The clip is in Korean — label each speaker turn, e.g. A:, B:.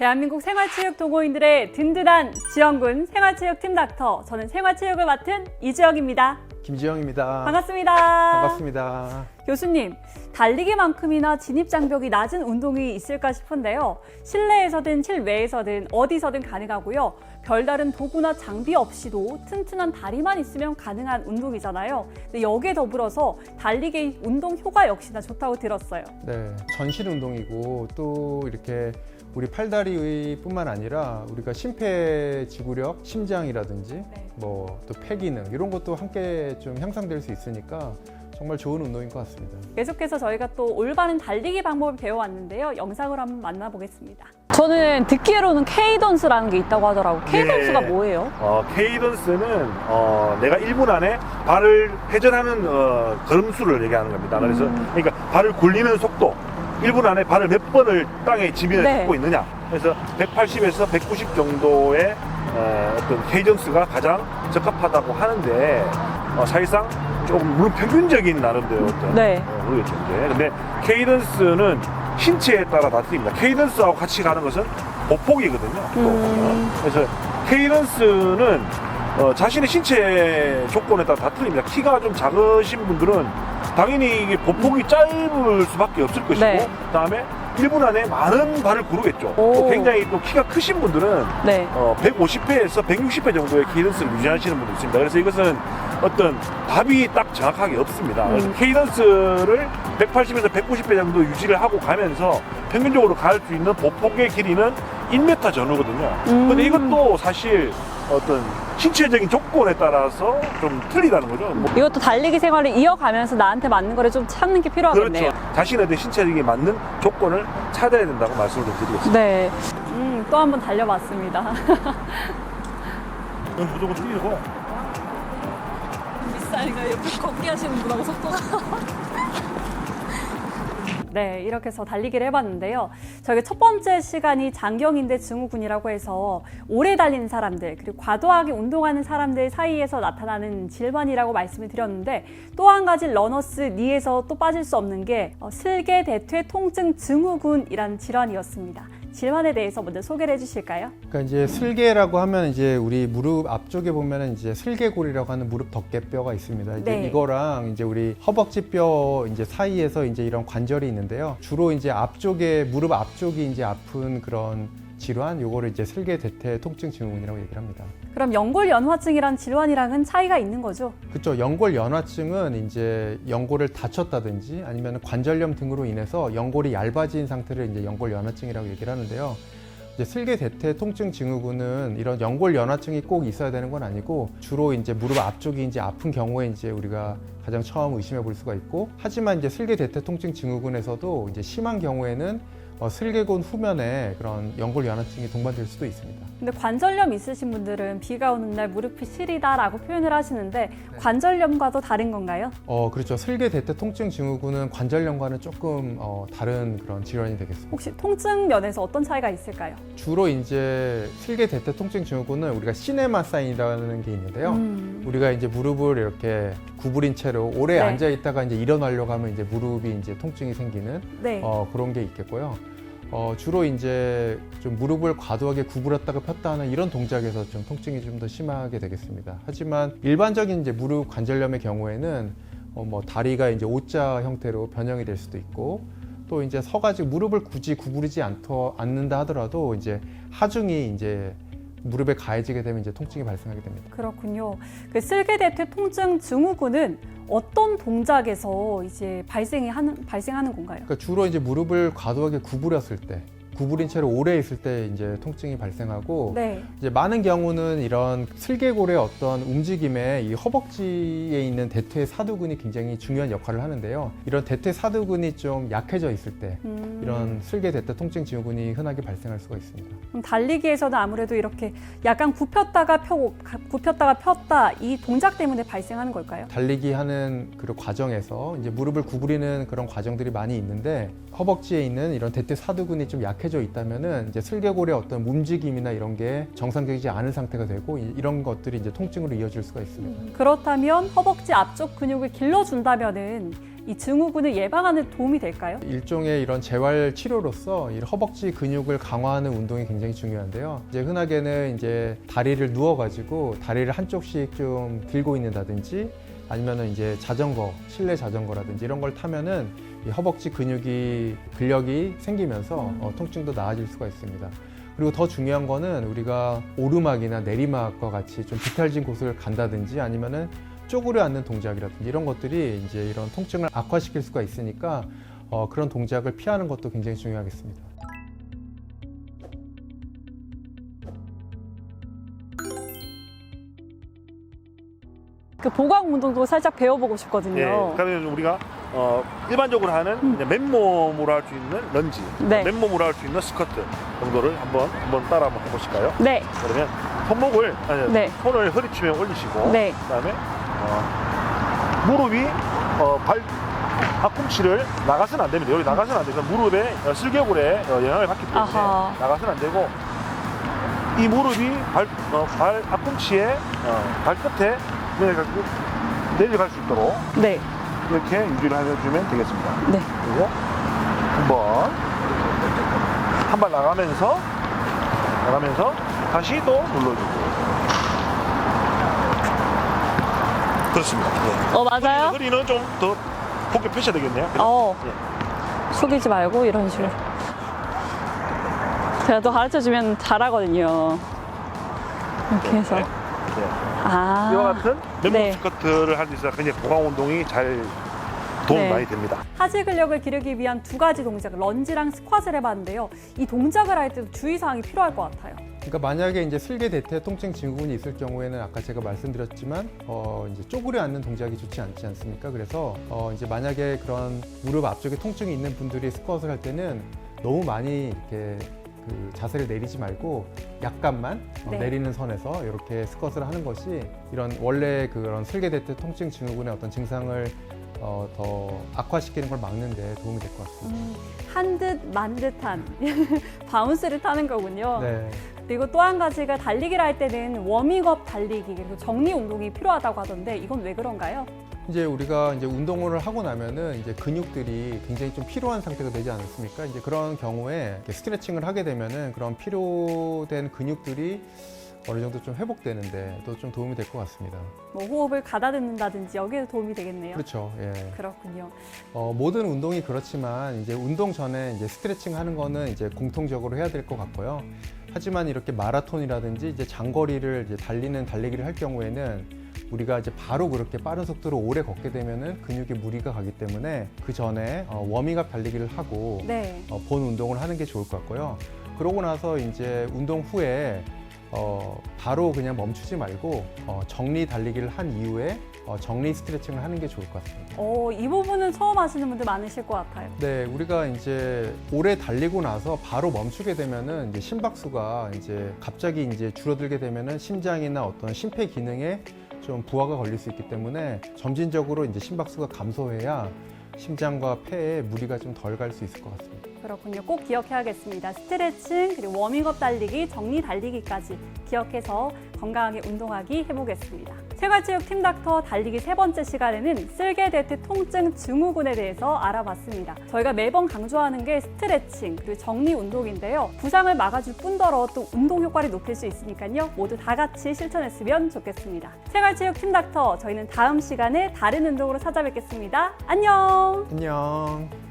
A: 대한민국 생활체육 동호인들의 든든한 지원군 생활체육팀 닥터, 저는 생활체육을 맡은 이주영입니다.
B: 김지영입니다.
A: 반갑습니다.
B: 반갑습니다.
A: 교수님, 달리기만큼이나 진입장벽이 낮은 운동이 있을까 싶은데요. 실내에서든 실외에서든 어디서든 가능하고요. 별다른 도구나 장비 없이도 튼튼한 다리만 있으면 가능한 운동이잖아요. 근데 여기에 더불어서 달리기의 운동 효과 역시나 좋다고 들었어요.
B: 네, 전신 운동이고 또 이렇게 우리 팔다리뿐만 아니라 우리가 심폐지구력, 심장이라든지 뭐 또 폐기능 이런 것도 함께 좀 향상될 수 있으니까 정말 좋은 운동인 것 같습니다.
A: 계속해서 저희가 또 올바른 달리기 방법을 배워왔는데요. 영상으로 한번 만나보겠습니다. 저는 듣기로는 케이던스라는 게 있다고 하더라고요. 케이던스가 뭐예요?
C: 케이던스는 내가 1분 안에 발을 회전하는 걸음수를 얘기하는 겁니다. 그래서 그러니까 발을 굴리는 속도, 1분 안에 발을 몇 번을 땅에 지면에 딛고 있느냐. 그래서 180에서 190 정도의 어떤 케이던스가 가장 적합하다고 하는데 사실상 조금 물론 평균적인 나름대로 어떤 모르겠죠. 근데 케이던스는 신체에 따라 다 틀립니다. 케이던스하고 같이 가는 것은 보폭이거든요. 그래서 케이던스는 자신의 신체 조건에 따라 다 틀립니다. 키가 좀 작으신 분들은 당연히 이게 보폭이 짧을 수밖에 없을 것이고, 그다음에 1분 안에 많은 발을 구르겠죠. 또 굉장히 또 키가 크신 분들은 150회에서 160회 정도의 케이던스를 유지하시는 분도 있습니다. 그래서 이것은 어떤 답이 딱 정확하게 없습니다. 그래서 케이던스를 180에서 190회 정도 유지를 하고 가면서 평균적으로 갈 수 있는 보폭의 길이는 1m 전후거든요. 근데 이것도 사실 어떤 신체적인 조건에 따라서 좀 틀리다는 거죠.
A: 이것도 달리기 생활을 이어가면서 나한테 맞는 거를 좀 찾는 게 필요하겠네요.
C: 그렇죠. 자신한테 신체적인 맞는 조건을 찾아야 된다고 말씀을 좀 드리겠습니다.
A: 네. 또 한번 달려봤습니다.
C: 이건 무조건 틀리고.
A: 비싸니까 옆에 걷기 하시는 분하고 속도가. 네, 이렇게 해서 달리기를 해봤는데요. 저희 첫 번째 시간이 장경인대 증후군이라고 해서 오래 달리는 사람들, 그리고 과도하게 운동하는 사람들 사이에서 나타나는 질환이라고 말씀을 드렸는데, 또 한 가지 러너스 니에서 또 빠질 수 없는 게 슬개 대퇴 통증 증후군이라는 질환이었습니다. 질환에 대해서 먼저 소개를 해주실까요?
B: 그러니까 이제 슬개라고 하면 이제 우리 무릎 앞쪽에 보면은 이제 슬개골이라고 하는 무릎 덮개뼈가 있습니다. 이제 이거랑 이제 우리 허벅지뼈 이제 사이에서 이제 이런 관절이 있는데요. 주로 이제 앞쪽에 무릎 앞쪽이 이제 아픈 그런 질환, 요거를 이제 슬개 대퇴 통증 증후군이라고 얘기를 합니다.
A: 그럼 연골연화증이란 질환이랑은 차이가 있는 거죠?
B: 그렇죠. 연골연화증은 이제 연골을 다쳤다든지 아니면 관절염 등으로 인해서 연골이 얇아진 상태를 이제 연골연화증이라고 얘기를 하는데요. 이제 슬개 대퇴 통증 증후군은 이런 연골연화증이 꼭 있어야 되는 건 아니고, 주로 이제 무릎 앞쪽이 이제 아픈 경우에 이제 우리가 가장 처음 의심해 볼 수가 있고, 하지만 이제 슬개 대퇴 통증 증후군에서도 이제 심한 경우에는 슬개골 후면에 그런 연골연화증이 동반될 수도 있습니다.
A: 근데 관절염 있으신 분들은 비가 오는 날 무릎이 시리다라고 표현을 하시는데 관절염과도 다른 건가요?
B: 그렇죠. 슬개 대퇴 통증 증후군은 관절염과는 조금 다른 그런 질환이 되겠습니다.
A: 혹시 통증 면에서 어떤 차이가 있을까요?
B: 주로 이제 슬개 대퇴 통증 증후군은 우리가 시네마 사인이라는 게 있는데요. 우리가 이제 무릎을 이렇게 구부린 채로 오래 앉아 있다가 이제 일어나려고 하면 이제 무릎이 이제 통증이 생기는 그런 게 있겠고요. 주로 이제 좀 무릎을 과도하게 구부렸다가 폈다 하는 이런 동작에서 좀 통증이 좀 더 심하게 되겠습니다. 하지만 일반적인 이제 무릎 관절염의 경우에는 뭐 다리가 이제 O자 형태로 변형이 될 수도 있고, 또 이제 서가지고 무릎을 굳이 구부리지 않는다 하더라도 이제 하중이 이제 무릎에 가해지게 되면 이제 통증이 발생하게 됩니다.
A: 그렇군요. 그 슬개 대퇴 통증 증후군은 어떤 동작에서 이제 발생하는 건가요?
B: 그러니까 주로 이제 무릎을 과도하게 구부렸을 때, 구부린 채로 오래 있을 때 이제 통증이 발생하고, 이제 많은 경우는 이런 슬개골의 어떤 움직임에 이 허벅지에 있는 대퇴 사두근이 굉장히 중요한 역할을 하는데요. 이런 대퇴 사두근이 좀 약해져 있을 때 이런 슬개 대퇴 통증 증후군이 흔하게 발생할 수가 있습니다.
A: 그럼 달리기에서는 아무래도 이렇게 약간 굽혔다가 펴고 굽혔다가 폈다, 이 동작 때문에 발생하는 걸까요?
B: 달리기 하는 그 과정에서 이제 무릎을 구부리는 그런 과정들이 많이 있는데, 허벅지에 있는 이런 대퇴 사두근이 좀 약해져 있다면은 이제 슬개골의 어떤 움직임이나 이런 게 정상적이지 않은 상태가 되고, 이런 것들이 이제 통증으로 이어질 수가 있습니다.
A: 그렇다면 허벅지 앞쪽 근육을 길러준다면은 이 증후군을 예방하는 데 도움이 될까요?
B: 일종의 이런 재활 치료로서 이 허벅지 근육을 강화하는 운동이 굉장히 중요한데요. 이제 흔하게는 이제 다리를 누워가지고 다리를 한쪽씩 좀 들고 있는다든지 아니면은 이제 자전거, 실내 자전거라든지 이런 걸 타면은 이 허벅지 근력이 생기면서 통증도 나아질 수가 있습니다. 그리고 더 중요한 거는 우리가 오르막이나 내리막과 같이 좀 비탈진 곳을 간다든지 아니면은 쪼그려 앉는 동작이라든지 이런 것들이 이제 이런 통증을 악화시킬 수가 있으니까 그런 동작을 피하는 것도 굉장히 중요하겠습니다.
A: 그 보강 운동도 살짝 배워보고 싶거든요.
C: 예, 그러면 우리가 일반적으로 하는 이제 맨몸으로 할 수 있는 런지,
A: 네.
C: 맨몸으로 할 수 있는 스쿼트 정도를 한번 따라 한번 해보실까요?
A: 네.
C: 그러면 손목을
A: 네.
C: 손을 허리춤에 올리시고
A: 네.
C: 그다음에 무릎이 발 앞꿈치를 나가서는 안 됩니다. 여기 나가서는 안 돼서 무릎에 슬개골에 영향을 받기 때문에
A: 아하.
C: 나가서는 안 되고 이 무릎이 발 앞꿈치에 발끝에 내려갈 수 있도록
A: 네.
C: 이렇게 유지를 해주면 되겠습니다.
A: 네.
C: 그리고 한 발 나가면서 다시 또 눌러주고. 그렇습니다. 네.
A: 맞아요?
C: 허리는 좀 더 곧게 펴셔야 되겠네요. 그죠? 예.
A: 숙이지 말고 이런 식으로. 제가 또 가르쳐주면 잘하거든요. 이렇게 해서.
C: 네.
A: 아.
C: 이와 같은 맨몸
A: 네.
C: 스쿼트를 할 수 있어서 굉장히 보강 운동이 잘 도움이
A: 네.
C: 많이 됩니다.
A: 하지 근력을 기르기 위한 두 가지 동작, 런지랑 스쿼트를 해봤는데요. 이 동작을 할 때 주의사항이 필요할 것 같아요.
B: 그러니까 만약에 이제 슬개 대퇴 통증 증후군이 있을 경우에는 아까 제가 말씀드렸지만 이제 쪼그려 앉는 동작이 좋지 않지 않습니까? 그래서 이제 만약에 그런 무릎 앞쪽에 통증이 있는 분들이 스쿼트를 할 때는 너무 많이 이렇게 그 자세를 내리지 말고 약간만
A: 네.
B: 내리는 선에서 이렇게 스쿼트를 하는 것이 이런 원래 그런 슬개 대퇴 통증 증후군의 어떤 증상을 더 악화시키는 걸 막는 데 도움이 될 것 같습니다.
A: 한 듯 만 듯한 바운스를 타는 거군요.
B: 네.
A: 그리고 또 한 가지가 달리기를 할 때는 워밍업 달리기 그리고 정리 운동이 필요하다고 하던데 이건 왜 그런가요?
B: 이제 우리가 이제 운동을 하고 나면은 이제 근육들이 굉장히 좀 피로한 상태가 되지 않습니까? 이제 그런 경우에 이렇게 스트레칭을 하게 되면은 그런 피로된 근육들이 어느 정도 좀 회복되는데 또 좀 도움이 될 것 같습니다.
A: 뭐 호흡을 가다듬는다든지 여기에도 도움이 되겠네요.
B: 그렇죠. 예.
A: 그렇군요.
B: 모든 운동이 그렇지만 이제 운동 전에 이제 스트레칭 하는 거는 이제 공통적으로 해야 될 것 같고요. 하지만 이렇게 마라톤이라든지 이제 장거리를 이제 달리기를 할 경우에는 우리가 이제 바로 그렇게 빠른 속도로 오래 걷게 되면은 근육에 무리가 가기 때문에 그 전에 워밍업 달리기를 하고
A: 네.
B: 본 운동을 하는 게 좋을 것 같고요. 그러고 나서 이제 운동 후에 바로 그냥 멈추지 말고 정리 달리기를 한 이후에 정리 스트레칭을 하는 게 좋을 것 같습니다.
A: 이 부분은 처음 하시는 분들 많으실 것 같아요.
B: 네, 우리가 이제 오래 달리고 나서 바로 멈추게 되면은 이제 심박수가 이제 갑자기 이제 줄어들게 되면은 심장이나 어떤 심폐 기능에 좀 부하가 걸릴 수 있기 때문에 점진적으로 이제 심박수가 감소해야 심장과 폐에 무리가 좀 덜 갈 수 있을 것 같습니다.
A: 그렇군요. 꼭 기억해야겠습니다. 스트레칭, 그리고 워밍업 달리기, 정리 달리기까지 기억해서 건강하게 운동하기 해보겠습니다. 생활체육 팀닥터 달리기 세 번째 시간에는 슬개 대퇴 통증 증후군에 대해서 알아봤습니다. 저희가 매번 강조하는 게 스트레칭, 그리고 정리 운동인데요. 부상을 막아줄 뿐더러 또 운동 효과를 높일 수 있으니까요. 모두 다 같이 실천했으면 좋겠습니다. 생활체육 팀닥터, 저희는 다음 시간에 다른 운동으로 찾아뵙겠습니다. 안녕!
B: 안녕.